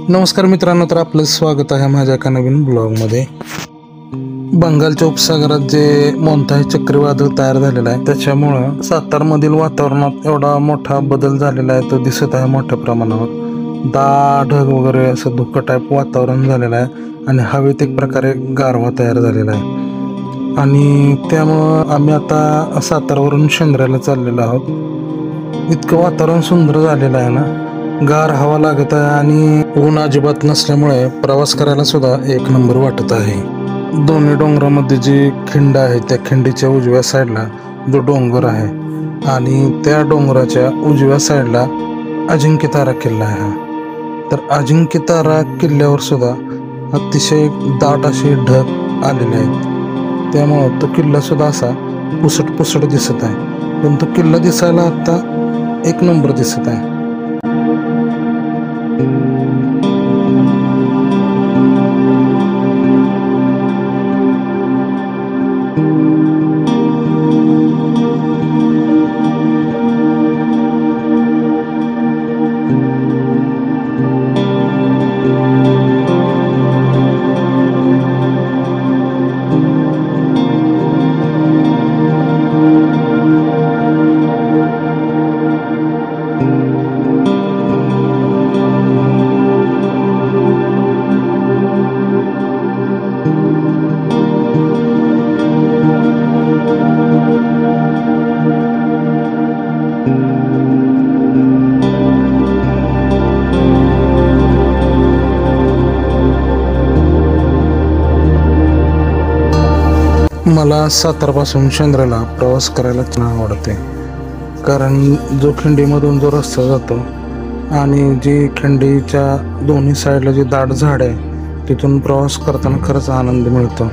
नमस्कार मित्रांनो, तर आपलं स्वागत आहे माझ्या एका नवीन ब्लॉगमध्ये। बंगालच्या उपसागरात जे मोंताई चक्रीवादळ तयार झालेलं आहे त्याच्यामुळं सातारमधील वातावरणात एवढा मोठा बदल झालेला आहे, तो दिसत आहे मोठ्या प्रमाणावर। ढग वगैरे असं धुकं टाईप वातावरण झालेलं आहे आणि हवेत एक प्रकारे गारवा तयार झालेला आहे आणि त्यामुळं आम्ही आता सातारवरून शेंद्र्याला चाललेलो आहोत। इतकं वातावरण सुंदर झालेलं आहे ना, गार हवा लागत आहे आणि ऊन अजिबात नसल्यामुळे प्रवास करायला सुद्धा एक नंबर वाटत आहे। दोन्ही डोंगरामध्ये जी खिंड आहे त्या खिंडीच्या उजव्या साईडला जो डोंगर आहे आणि त्या डोंगराच्या उजव्या साईडला अजिंक्यतारा किल्ला आहे। तर अजिंक्यतारा किल्ल्यावर सुद्धा अतिशय दाट असे ढग आलेले आहेत, त्यामुळं तो किल्ला सुद्धा असा पुसट दिसत आहे। पण तो किल्ला दिसायला आता एक नंबर दिसत आहे। मला सातारपासून शेंद्र्याला प्रवास करायला आवडते, कारण जो खिंडीमधून जो रस्ता जातो आणि जी खिंडीच्या दोन्ही साईडला जी दाट झाड आहे तिथून प्रवास करताना खरंच आनंद मिळतो।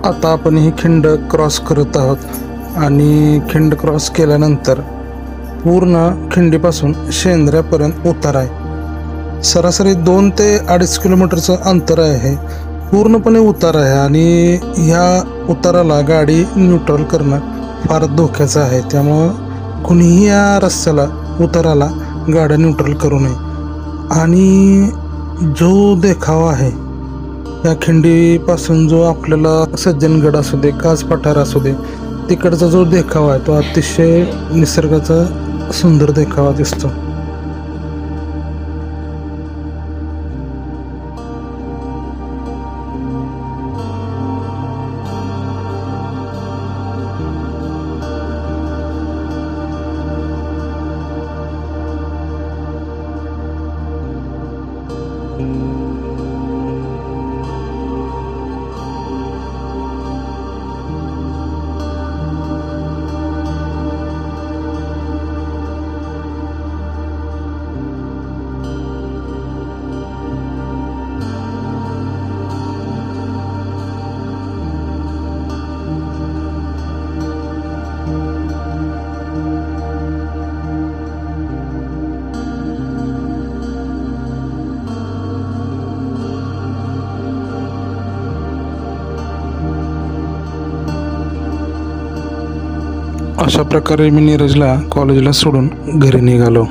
आता आपण ही खिंड क्रॉस करत आहोत आणि खिंड क्रॉस केल्यानंतर पूर्ण खिंडीपासून शेंद्र्यापर्यंत उतार आहे। सरासरी 2 ते 2.5 किलोमीटरचं अंतर आहे, पूर्णपणे उतार आहे आणि ह्या उताराला गाडी न्यूट्रल करणं फार धोक्याचं आहे, त्यामुळं कुणीही या रस्त्याला उताराला गाड्या न्यूट्रल करू नये। आणि जो देखावा आहे या खिंडीपासून जो आपल्याला सज्जनगड असू दे, कास पठार असू दे, तिकडचा जो देखावा आहे तो अतिशय निसर्गाचा सुंदर देखावा दिसतो। अशा प्रकारे मी नीरजला कॉलेजला सोडून घरी निघालो।